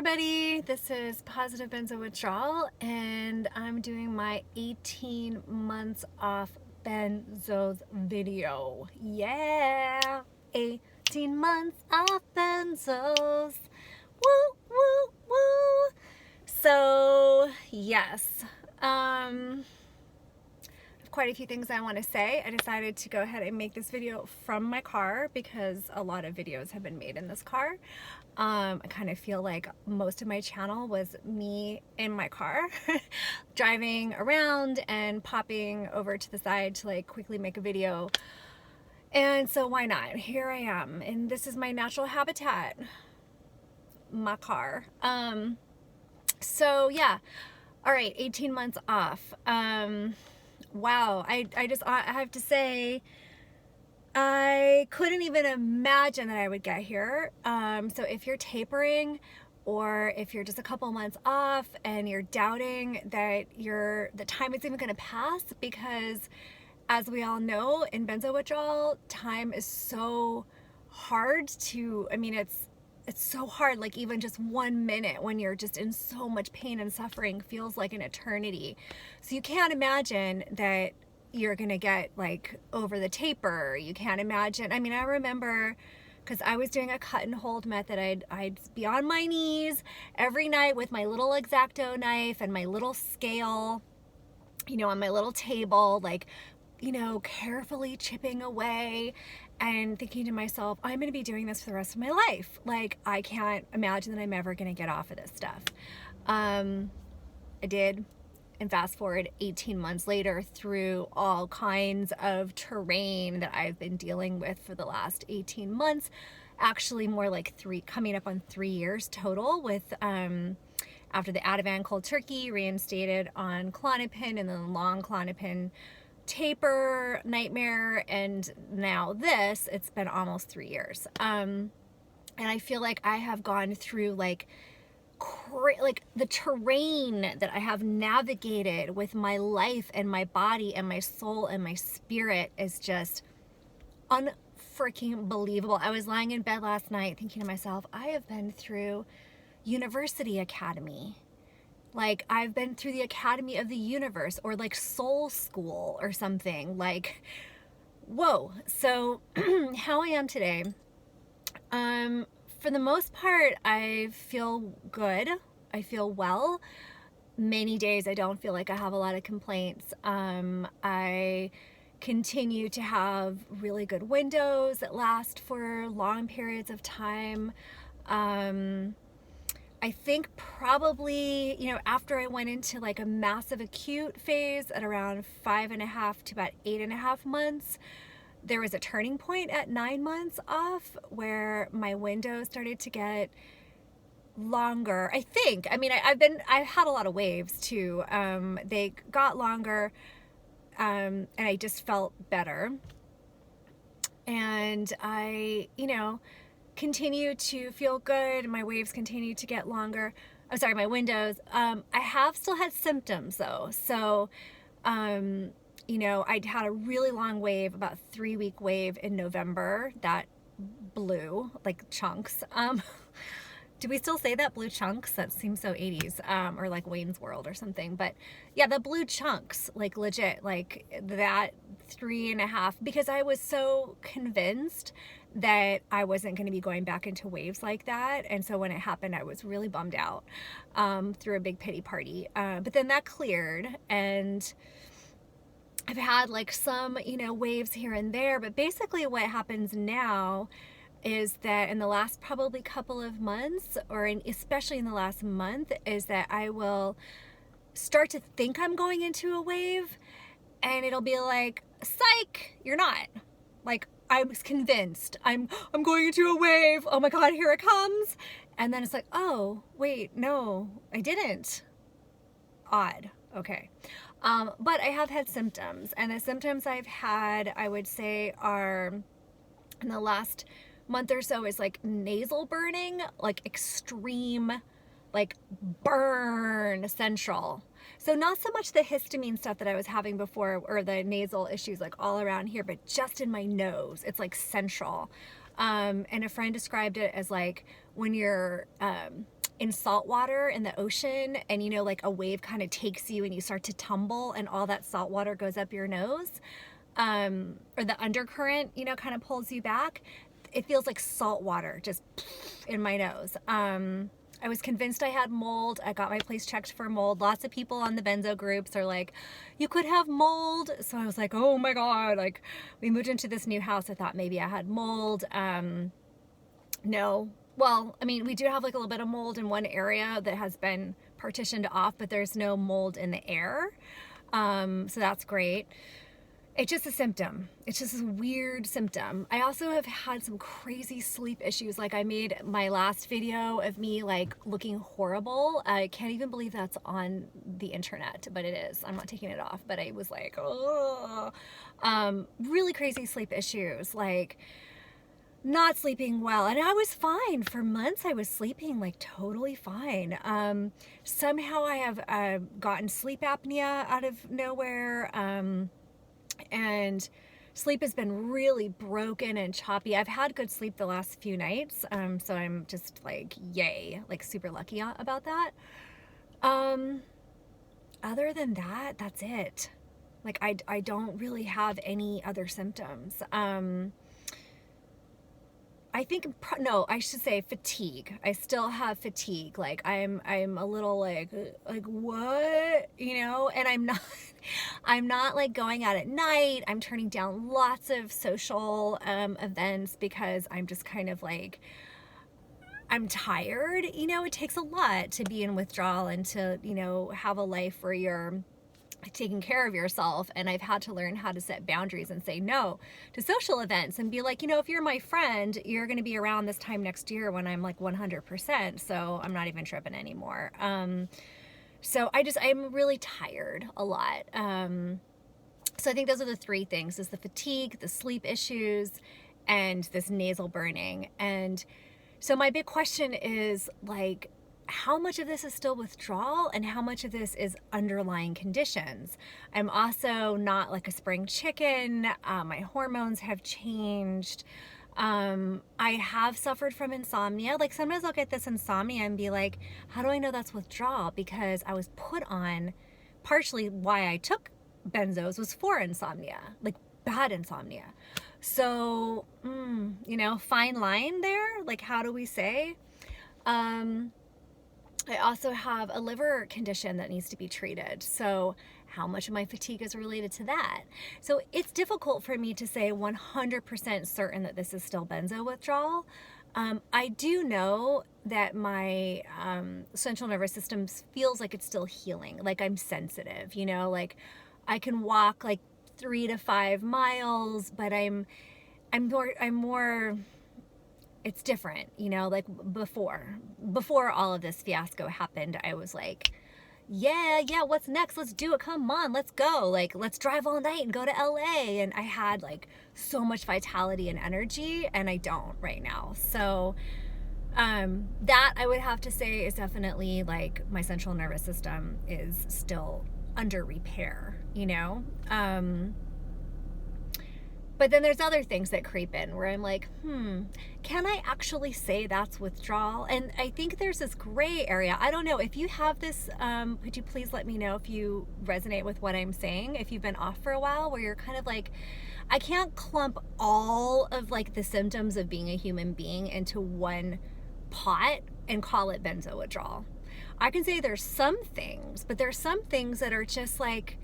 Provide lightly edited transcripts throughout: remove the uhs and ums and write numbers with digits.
everybody, this is Positive Benzo Withdrawal, and I'm doing my 18 months off benzos video. Yeah, 18 months off benzos. Woo, woo, woo. So, yes, quite a few things I want to say. I decided to go ahead and make this video from my car because a lot of videos have been made in this car. I kind of feel like most of my channel was me in my car driving around and popping over to the side to like quickly make a video. And so why not? Here I am, and this is my natural habitat, my car. So yeah, all right, 18 months off. Wow, I have to say, I couldn't even imagine that I would get here. So if you're tapering, or if you're just a couple months off and you're doubting that the time is even going to pass, because as we all know, in benzo withdrawal, time is so hard to, I mean, it's so hard, like even just 1 minute when you're just in so much pain and suffering feels like an eternity. So you can't imagine that you're gonna get like over the taper. You can't imagine. I mean, I remember, because I was doing a cut and hold method, I'd be on my knees every night with my little X-Acto knife and my little scale, you know, on my little table, like, you know, carefully chipping away and thinking to myself, I'm going to be doing this for the rest of my life. Like, I can't imagine that I'm ever going to get off of this stuff. I did, and fast forward 18 months later through all kinds of terrain that I've been dealing with for the last 18 months, actually more like coming up on 3 years total, with after the Ativan cold turkey, reinstated on Klonopin, and then long Klonopin taper nightmare, and now this. It's been almost 3 years, and I feel like I have gone through like the terrain that I have navigated with my life and my body and my soul and my spirit is just unfreaking believable. I was lying in bed last night thinking to myself, I have been through University Academy. Like, I've been through the Academy of the Universe, or like Soul School or something. Like, whoa. So how I am today, for the most part, I feel good. I feel well. Many days I don't feel like I have a lot of complaints. I continue to have really good windows that last for long periods of time. I think probably, you know, after I went into like a massive acute phase at around 5.5 to about 8.5 months, there was a turning point at 9 months off where my window started to get longer. I think, I mean, I've had a lot of waves too. They got longer, and I just felt better. And I, you know, continue to feel good. My waves continue to get longer. I'm sorry, my windows. I have still had symptoms though. So, you know, I'd had a really long wave, about 3-week wave in November that blew like chunks. Do we still say that, blue chunks? That seems so 80s, or like Wayne's World or something. But yeah, the blue chunks, like legit, like that 3.5, because I was so convinced that I wasn't going to be going back into waves like that. And so when it happened, I was really bummed out, through a big pity party. But then that cleared, and I've had like some, you know, waves here and there. But basically what happens now is that in the last probably couple of months, or especially in the last month, is that I will start to think I'm going into a wave, and it'll be like, psych, you're not. Like, I was convinced I'm going into a wave. Oh my God, here it comes. And then it's like, oh, wait, no, I didn't. Odd. Okay. But I have had symptoms, and the symptoms I've had, I would say, are in the last month or so is like nasal burning, like extreme, like burn central. So not so much the histamine stuff that I was having before, or the nasal issues like all around here, but just in my nose. It's like central. And a friend described it as like when you're in salt water in the ocean, and you know, like a wave kind of takes you and you start to tumble and all that salt water goes up your nose, or the undercurrent, you know, kind of pulls you back. It feels like salt water just in my nose. I was convinced I had mold. I got my place checked for mold. Lots of people on the benzo groups are like, you could have mold. So I was like, oh my God, like we moved into this new house. I thought maybe I had mold. No. Well, I mean, we do have like a little bit of mold in one area that has been partitioned off, but there's no mold in the air. So that's great. It's just a symptom. It's just a weird symptom. I also have had some crazy sleep issues. Like I made my last video of me like looking horrible. I can't even believe that's on the internet, but it is. I'm not taking it off, but I was like, oh, really crazy sleep issues. Like not sleeping well. And I was fine for months. I was sleeping like totally fine. Somehow I have gotten sleep apnea out of nowhere. And sleep has been really broken and choppy. I've had good sleep the last few nights, so I'm just like, yay, like super lucky about that. Other than that, that's it. Like I don't really have any other symptoms. I think, no, I should say fatigue. I still have fatigue. Like I'm a little like what, you know, and I'm not like going out at night. I'm turning down lots of social events because I'm just kind of like, I'm tired. You know, it takes a lot to be in withdrawal and to, you know, have a life where you're taking care of yourself. And I've had to learn how to set boundaries and say no to social events and be like, you know, if you're my friend, you're going to be around this time next year when I'm like 100%. So I'm not even tripping anymore. So I'm really tired a lot. So I think those are the three things, is the fatigue, the sleep issues, and this nasal burning. And so my big question is like, how much of this is still withdrawal and how much of this is underlying conditions? I'm also not like a spring chicken. My hormones have changed. I have suffered from insomnia. Like sometimes I'll get this insomnia and be like, how do I know that's withdrawal? Because I was put on, partially why I took benzos was for insomnia, like bad insomnia. So, you know, fine line there. Like, how do we say? I also have a liver condition that needs to be treated. So how much of my fatigue is related to that? So it's difficult for me to say 100% certain that this is still benzo withdrawal. I do know that my central nervous system feels like it's still healing, like I'm sensitive, you know, like I can walk like 3 to 5 miles, but I'm more, it's different, you know, like before all of this fiasco happened, I was like, yeah, what's next? Let's do it. Come on, let's go. Like, let's drive all night and go to LA. And I had like so much vitality and energy, and I don't right now. So, that I would have to say is definitely like my central nervous system is still under repair, you know? But then there's other things that creep in where I'm like, can I actually say that's withdrawal? And I think there's this gray area. I don't know. If you have this, could you please let me know if you resonate with what I'm saying? If you've been off for a while, where you're kind of like, I can't clump all of like the symptoms of being a human being into one pot and call it benzo withdrawal. I can say there's some things, but there's some things that are just like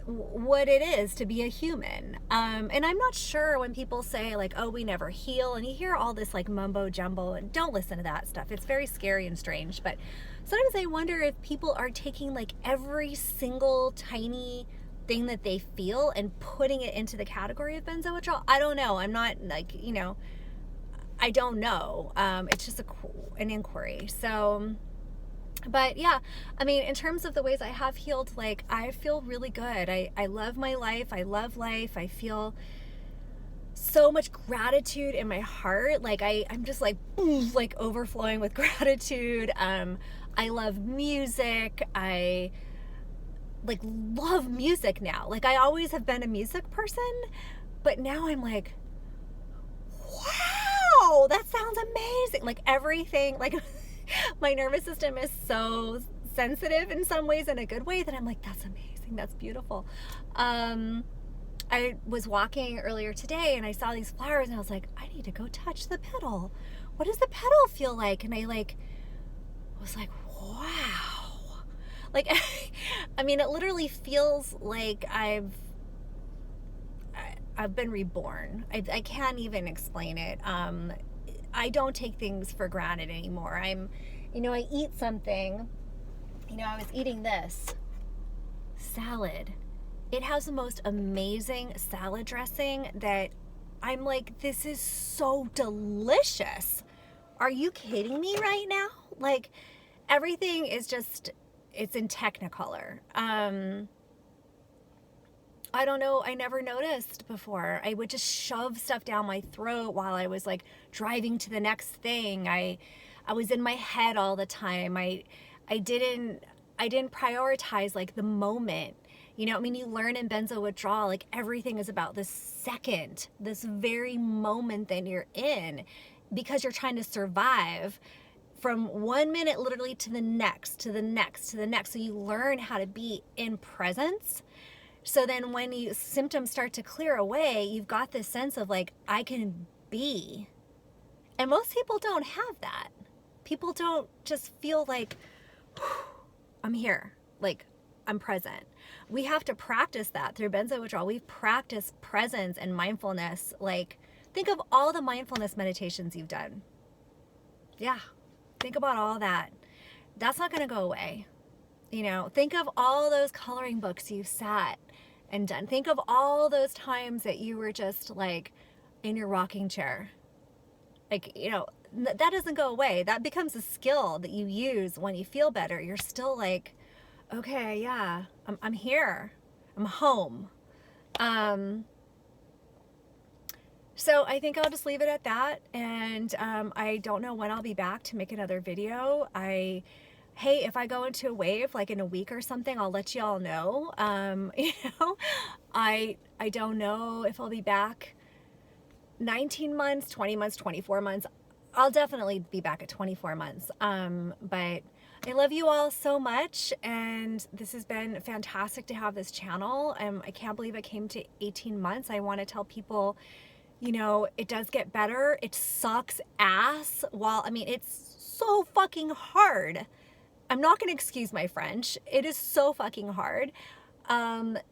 what it is to be a human. And I'm not sure when people say like, oh, we never heal, and you hear all this like mumbo jumbo, and don't listen to that stuff. It's very scary and strange. But sometimes I wonder if people are taking like every single tiny thing that they feel and putting it into the category of benzo withdrawal. I don't know. I'm not like, you know, I don't know. It's just an inquiry. So, but yeah, I mean, in terms of the ways I have healed, like I feel really good. I love my life. I love life. I feel so much gratitude in my heart. Like I'm just like overflowing with gratitude. I love music. I like love music now. Like I always have been a music person, but now I'm like, wow, that sounds amazing. Like everything, like my nervous system is so sensitive in some ways, in a good way, that I'm like, that's amazing, that's beautiful. I was walking earlier today and I saw these flowers and I was like, I need to go touch the petal. What does the petal feel like? And I was like, wow. Like, I mean, it literally feels like I've been reborn. I can't even explain it. I don't take things for granted anymore. I eat something. I was eating this salad. It has the most amazing salad dressing that I'm like, this is so delicious. Are you kidding me right now? Like, everything is just, it's in Technicolor. I don't know, I never noticed before. I would just shove stuff down my throat while I was like driving to the next thing. I was in my head all the time. I didn't prioritize like the moment. You learn in Benzo Withdrawal, like everything is about this second, this very moment that you're in, because you're trying to survive from 1 minute literally to the next, to the next, to the next. So you learn how to be in presence. So then when symptoms start to clear away, you've got this sense of like, I can be. And most people don't have that. People don't just feel like, I'm here, like I'm present. We have to practice that through Benzo Withdrawal. We've practiced presence and mindfulness. Like, think of all the mindfulness meditations you've done. Yeah, think about all that. That's not going to go away. Think of all those coloring books you've sat and done. Think of all those times that you were just like in your rocking chair. Like, that doesn't go away. That becomes a skill that you use when you feel better. You're still like, okay, yeah, I'm here. I'm home. So I think I'll just leave it at that. And I don't know when I'll be back to make another video. Hey, if I go into a wave, like in a week or something, I'll let you all know. I don't know if I'll be back 19 months, 20 months, 24 months. I'll definitely be back at 24 months. But I love you all so much, and this has been fantastic to have this channel. I can't believe I came to 18 months. I want to tell people, it does get better. It sucks ass. It's so fucking hard. I'm not going to excuse my French. It is so fucking hard. And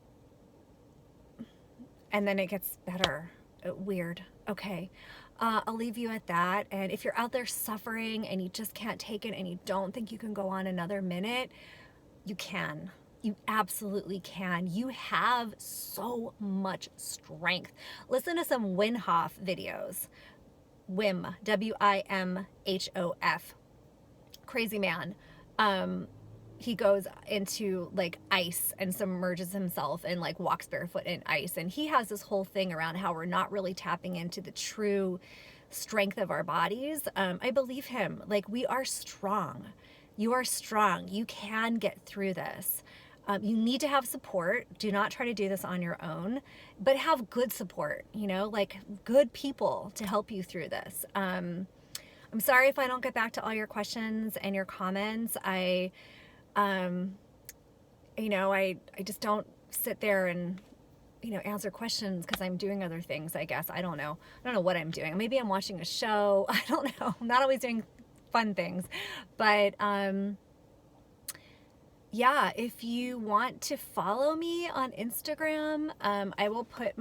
then it gets better. Weird. Okay. I'll leave you at that. And if you're out there suffering and you just can't take it and you don't think you can go on another minute, you can. You absolutely can. You have so much strength. Listen to some Wim Hof videos. Wim, W-I-M-H-O-F. Crazy man. He goes into like ice and submerges himself and like walks barefoot in ice. And he has this whole thing around how we're not really tapping into the true strength of our bodies. I believe him. Like, we are strong. You are strong. You can get through this. You need to have support. Do not try to do this on your own, but have good support, like good people to help you through this. I'm sorry if I don't get back to all your questions and your comments. I just don't sit there and, answer questions because I'm doing other things, I guess. I don't know what I'm doing. Maybe I'm watching a show. I don't know. I'm not always doing fun things. But, yeah, if you want to follow me on Instagram, I will put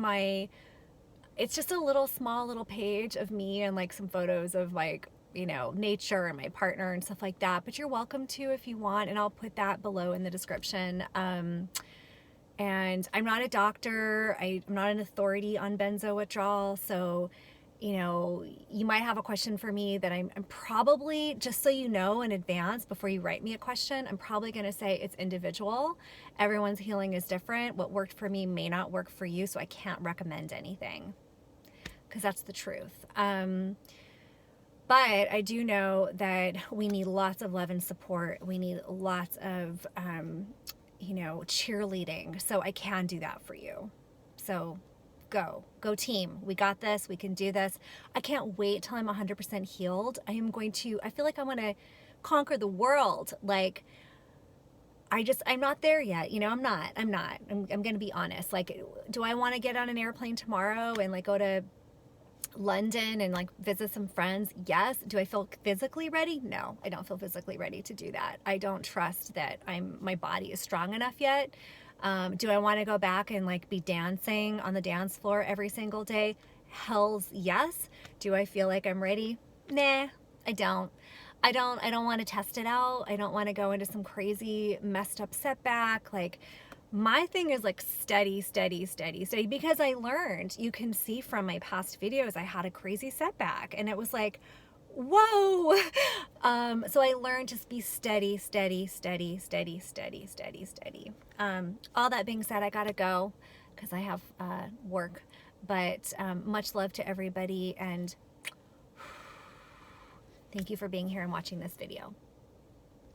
it's just a small little page of me and like some photos of like, nature and my partner and stuff like that. But you're welcome to if you want, and I'll put that below in the description. And I'm not a doctor. I'm not an authority on Benzo Withdrawal. So, you might have a question for me that I'm probably, just so you know in advance before you write me a question, I'm probably going to say it's individual. Everyone's healing is different. What worked for me may not work for you. So I can't recommend anything because that's the truth. But I do know that we need lots of love and support. We need lots of, cheerleading. So I can do that for you. So go team. We got this. We can do this. I can't wait till I'm 100% healed. I feel like I'm going to conquer the world. Like, I'm not there yet. You know, I'm going to be honest. Like, do I want to get on an airplane tomorrow and like go to London and like visit some friends? Yes. Do I feel physically ready? No, I don't feel physically ready to do that. I don't trust that my body is strong enough yet. Do I want to go back and like be dancing on the dance floor every single day? Hell's yes. Do I feel like I'm ready? Nah, I don't. I don't want to test it out. I don't want to go into some crazy messed up setback. Like, my thing is like steady, because I learned, you can see from my past videos, I had a crazy setback and it was like, whoa. So I learned just be steady. All that being said, I gotta go because I have work, but much love to everybody, and thank you for being here and watching this video.